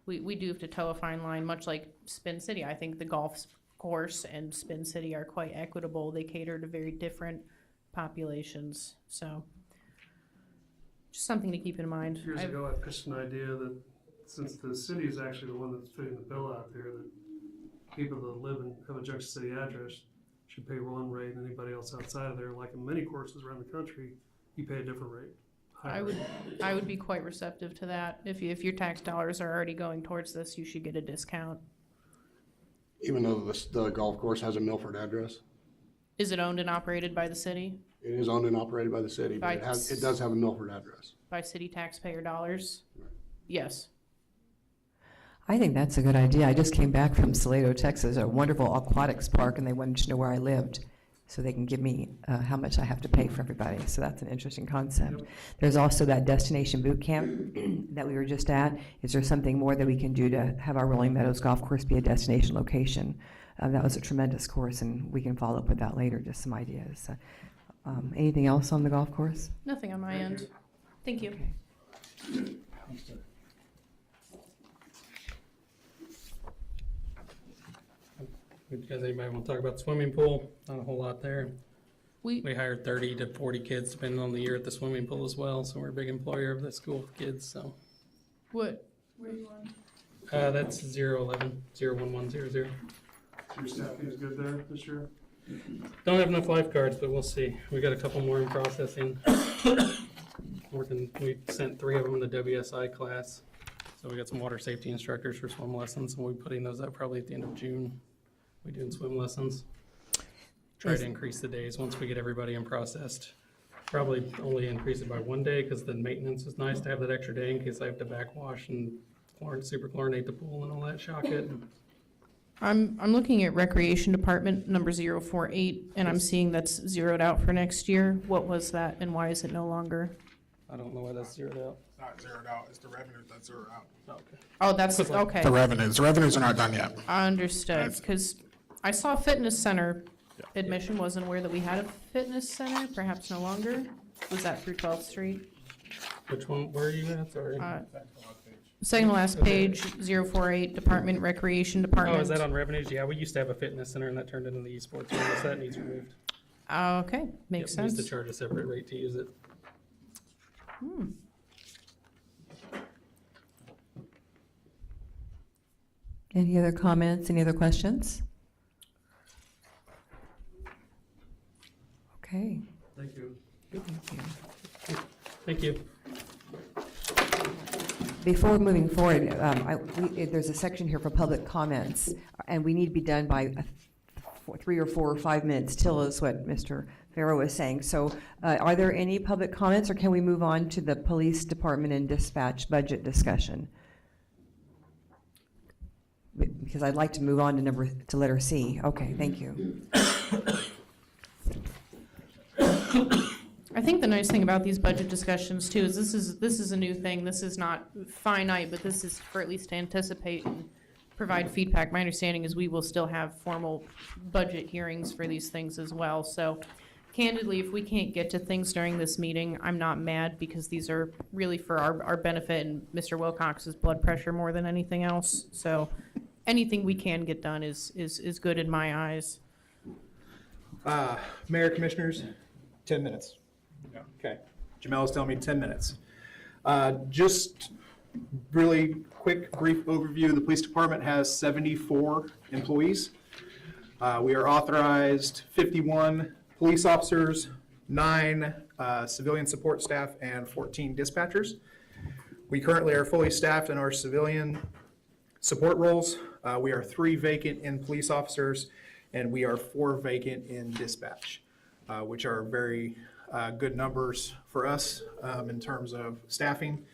we do have to toe a fine line, much like Spin City. I think the golf course and Spin City are quite equitable. They cater to very different populations, so just something to keep in mind. years ago, I pitched an idea that since the city is actually the one that's fitting the bill out there, that people that live and have a Junction City address should pay one rate, and anybody else outside of there, like in many courses around the country, you pay a different rate. I would be quite receptive to that. If your tax dollars are already going towards this, you should get a discount. Even though the golf course has a Milford address. Is it owned and operated by the city? It is owned and operated by the city, but it does have a Milford address. By city taxpayer dollars? Yes. I think that's a good idea. I just came back from Salado, Texas, a wonderful aquatics park, and they wanted to know where I lived, so they can give me how much I have to pay for everybody. So that's an interesting concept. Yep. There's also that destination boot camp that we were just at. Is there something more that we can do to have our Rolling Meadows Golf Course be a destination location? That was a tremendous course, and we can follow up with that later, just some ideas. Anything else on the golf course? Nothing on my end. Thank you. Okay. Does anybody want to talk about the swimming pool? Not a whole lot there. We We hired 30 to 40 kids depending on the year at the swimming pool as well, so we're a big employer of the school for kids, so. what? That's 011, 01100. Your staffing is good there this year? Don't have enough lifeguards, but we'll see. We got a couple more in processing. We sent 3 of them to WSI class. So we got some water safety instructors for swim lessons, and we'll be putting those up probably at the end of June. We doing swim lessons. Try to increase the days once we get everybody in processed. Probably only increase it by 1 day, because the maintenance is nice to have that extra day in case I have to backwash and super chlorinate the pool and all that, shock it. I'm looking at Recreation Department number 048, and I'm seeing that's zeroed out for next year. What was that, and why is it no longer? I don't know why that's zeroed out. It's not zeroed out, it's the revenues that's zeroed out. Okay. Oh, that's, Looks like- okay. The revenues are not done yet. I understood, That's- because I saw fitness center admission wasn't aware that we had a fitness center, perhaps no longer. Was that through 12th Street? Which one, where are you at, sorry? Second to last page, 048, Department, Recreation Oh, Department. is that on revenues? Yeah, we used to have a fitness center and that turned into the esports room, so that needs removed. Okay, makes Yep, we used sense. to charge a separate rate to use it. Any other comments, any other questions? Okay. Thank you. Thank you. Before moving forward, there's a section here for public comments, and we need to be done by 3 or 4 or 5 minutes till is what Mr. Farrow was saying. So are there any public comments, or can we move on to the police department and dispatch budget discussion? Because I'd like to move on to letter C. Okay, thank you. I think the nice thing about these budget discussions too is this is a new thing. This is not finite, but this is for at least to anticipate and provide feedback. My understanding is we will still have formal budget hearings for these things as well. So candidly, if we can't get to things during this meeting, I'm not mad, because these are really for our benefit and Mr. Wilcox's blood pressure more than anything else. So anything we can get done is good in my eyes. Mayor, Commissioners, 10 minutes. Okay. Jamel's telling me 10 minutes. Just really quick, brief overview. The police department has 74 employees. We are authorized 51 police officers, 9 civilian support staff, and 14 dispatchers. We currently are fully staffed in our civilian support roles. We are 3 vacant in police officers, and we are 4 vacant in dispatch, which are very good numbers for us in terms of staffing,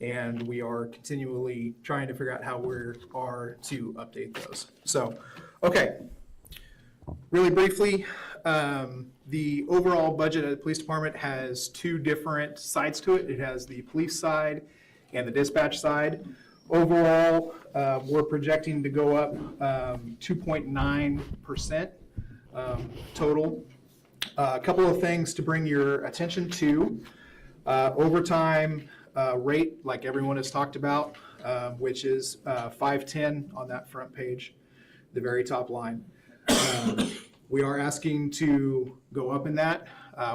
and we are continually trying to figure out how we are to update those. So, okay, really briefly, the overall budget of the police department has 2 different sides to it. It has the police side and the dispatch side. Overall, we're projecting to go up 2.9% total. A couple of things to bring your attention to. Overtime rate, like everyone has talked about, which is 510 on that front page, the very top line. We are asking to go up in that.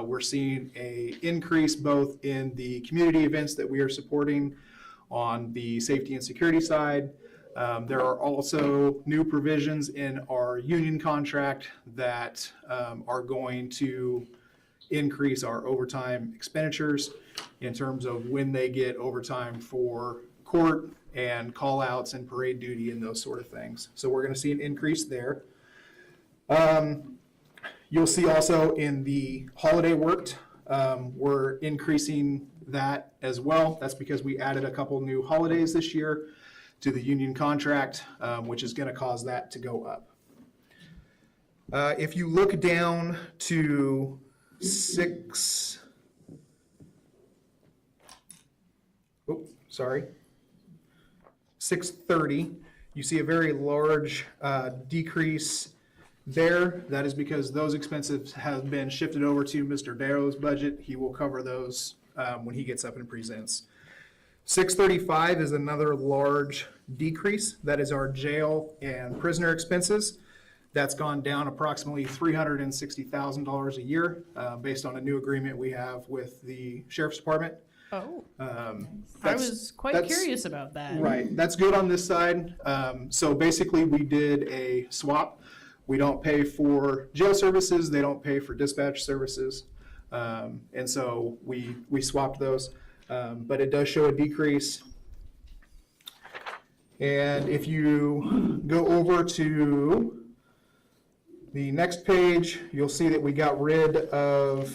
We're seeing an increase both in the community events that we are supporting on the safety and security side. There are also new provisions in our union contract that are going to increase our overtime expenditures in terms of when they get overtime for court and call-outs and parade duty and those sort of things. So we're going to see an increase there. You'll see also in the holiday worked, we're increasing that as well. That's because we added a couple new holidays this year to the union contract, which is going to cause that to go up. If you look down to 630, you see a very large decrease there. That is because those expenses have been shifted over to Mr. Darrow's budget. He will cover those when he gets up and presents. 635 is another large decrease. That is our jail and prisoner expenses. That's gone down approximately $360,000 a year based on a new agreement we have with the Sheriff's Department. Oh, I was quite curious about that. Right, that's good on this side. So basically, we did a swap. We don't pay for jail services, they don't pay for dispatch services. And so we swapped those. But it does show a decrease. And if you go over to the next page, you'll see that we got rid of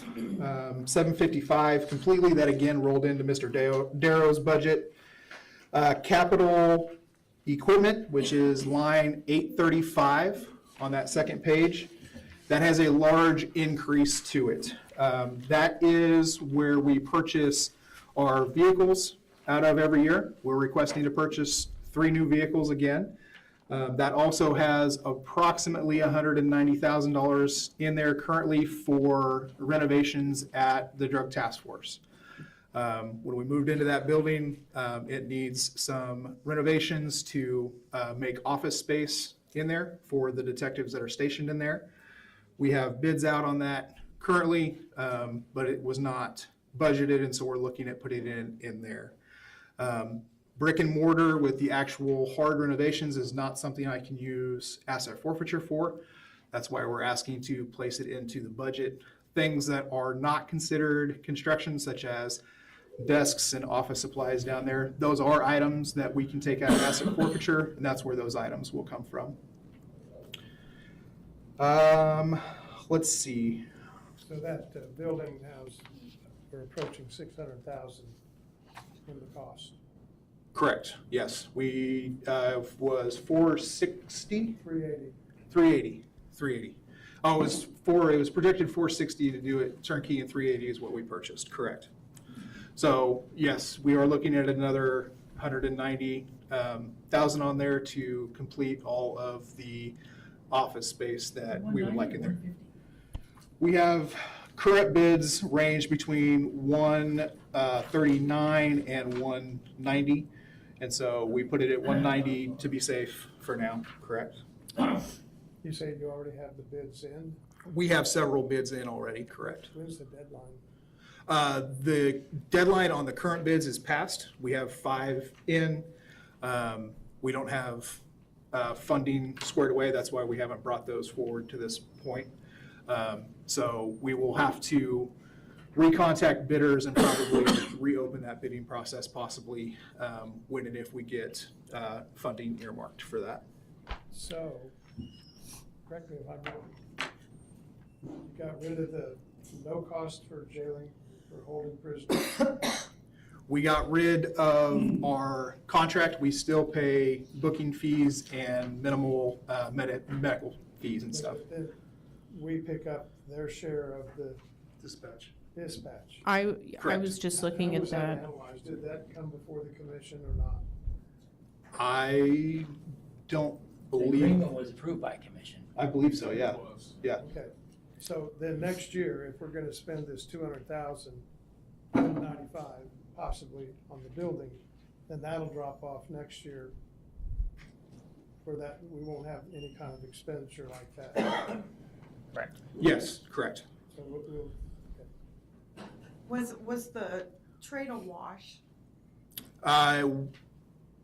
755 completely. That again rolled into Mr. Darrow's budget. Capital equipment, which is line 835 on that second page, that has a large increase to it. That is where we purchase our vehicles out of every year. We're requesting to purchase 3 new vehicles again. That also has approximately $190,000 in there currently for renovations at the Drug Task Force. When we moved into that building, it needs some renovations to make office space in there for the detectives that are stationed in there. We have bids out on that currently, but it was not budgeted, and so we're looking at putting it in there. Brick and mortar with the actual hard renovations is not something I can use asset forfeiture for. That's why we're asking to place it into the budget. Things that are not considered construction, such as desks and office supplies down there, those are items that we can take out of asset forfeiture, and that's where those items will come from. Let's see. So that building has, we're approaching 600,000 in the cost. Correct, yes. We was 460? 380. 380. Oh, it was predicted 460 to do it turnkey, and 380 is what we purchased, correct. So, yes, we are looking at another 190,000 on there to complete all of the office space that we would like in there. We have current bids range between 139 and 190, and so we put it at 190 to be safe for now, correct? You say you already have the bids in? We have several bids in already, correct? When's the deadline? The deadline on the current bids is passed. We have 5 in. We don't have funding squared away. That's why we haven't brought those forward to this point. So we will have to recontact bidders and probably reopen that bidding process possibly when and if we get funding earmarked for that. So, correct me if I'm wrong, you got rid of the no cost for jailing, for holding prisoners. We got rid of our contract. We still pay booking fees and minimal medical fees and stuff. Then we pick up their share of the Dispatch. dispatch. I Correct. was just looking How at was that. analyzed? Did that come before the commission or not? I don't The believe, agreement was approved by commission. I believe so, yeah. Yeah. Okay, so then next year, if we're gonna spend this 200,000, 195 possibly on the building, then that'll drop off next year. For that, we won't have any kind of expenditure like that. Correct. Yes, correct. So we'll, Was the trade a wash?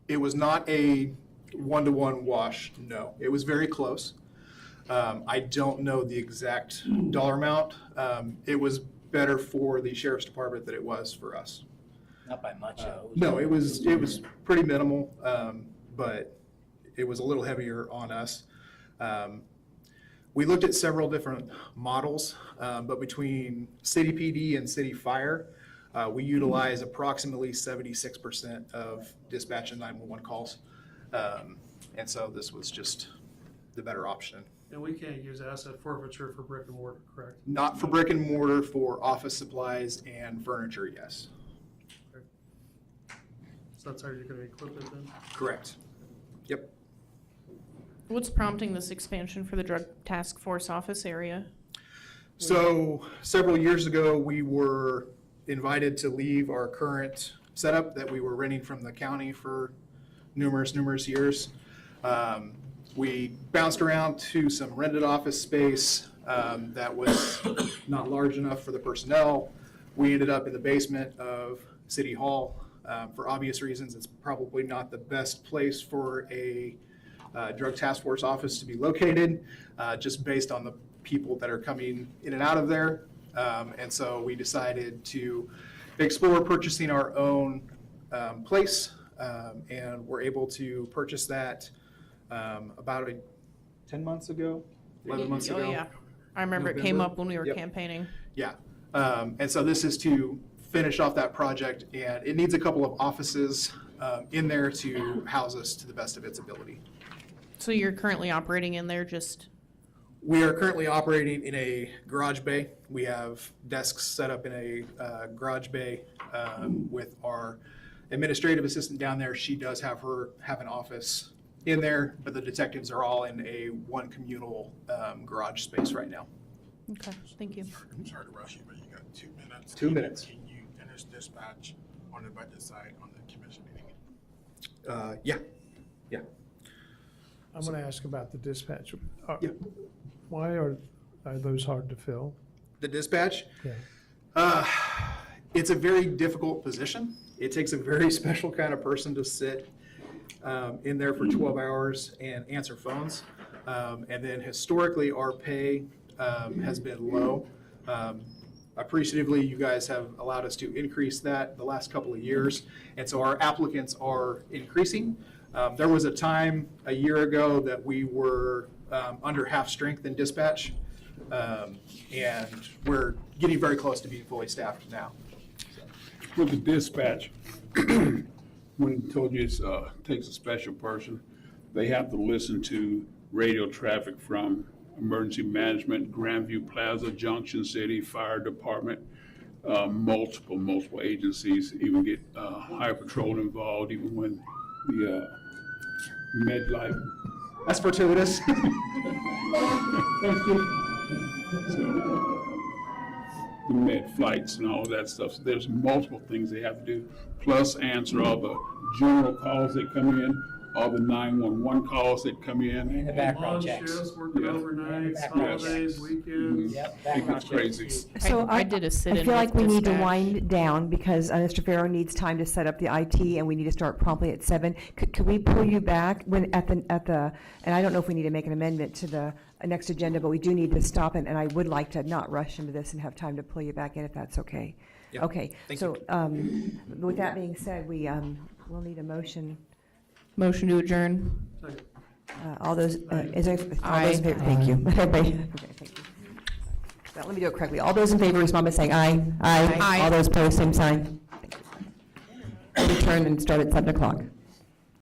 It was not a one-to-one wash, no. It was very close. I don't know the exact dollar amount. It was better for the sheriff's department than it was for us. Not by much, though. No, it was pretty minimal, but it was a little heavier on us. We looked at several different models, but between city PD and city fire, we utilize approximately 76% of dispatch and 911 calls. And so this was just the better option. And we can't use asset forfeiture for brick and mortar, correct? Not for brick and mortar, for office supplies and furniture, yes. So that's how you're gonna equip it then? Correct. Yep. What's prompting this expansion for the drug task force office area? So several years ago, we were invited to leave our current setup that we were renting from the county for numerous years. We bounced around to some rented office space that was not large enough for the personnel. We ended up in the basement of City Hall. For obvious reasons, it's probably not the best place for a drug task force office to be located, just based on the people that are coming in and out of there. And so we decided to explore purchasing our own place, and we're able to purchase that about 10 months ago, 11 months ago. Oh, yeah. I remember it came November. up when we were Yep. campaigning. Yeah, and so this is to finish off that project, and it needs a couple of offices in there to house us to the best of its ability. So you're currently operating in there just, We are currently operating in a garage bay. We have desks set up in a garage bay with our administrative assistant down there. She does have an office in there, but the detectives are all in a one communal garage space right now. okay, thank you. I'm sorry to rush you, but you got 2 minutes. 2 minutes. Can you finish this dispatch on the budget side on the commission meeting? Yeah, I'm gonna ask about the dispatch. Yeah. Why are those hard to fill? the dispatch. Yeah. It's a very difficult position. It takes a very special kind of person to sit in there for 12 hours and answer phones. And then historically, our pay has been low. Appreciatively, you guys have allowed us to increase that the last couple of years, and so our applicants are increasing. There was a time a year ago that we were under half strength in dispatch, and we're getting very close to being fully staffed now. With the dispatch, when I told you it takes a special person, they have to listen to radio traffic from Emergency Management, Grandview Plaza, Junction City, Fire Department, multiple agencies, even get Highway Patrol involved, even when the MedLife. That's fortuitous. The med flights and all of that stuff. So there's multiple things they have to do, plus answer all the general calls that come in, all the 911 calls that come in. And the background Long checks. shifts, working Yeah. overnights, Background holidays, checks. weekends. Yep, background It's checks. crazy. So I did a sit-in I feel like with we need to dispatch. wind down because Mr. Farrow needs time to set up the IT and we need to start promptly at 7. Could we pull you back when at the, and I don't know if we need to make an amendment to the next agenda, but we do need to stop and I would like to not rush into this and have time to pull you back in if that's okay. Yeah, Okay, thank so with that being said, we'll need a motion. Motion to adjourn. Second. All those, is there, all those in favor? Aye. Thank you. Everybody, okay, thank you. Now, let me do it correctly. All those in favor respond by saying aye. Aye. All those opposed, same sign. Thank you. We'll return and start at 7 o'clock.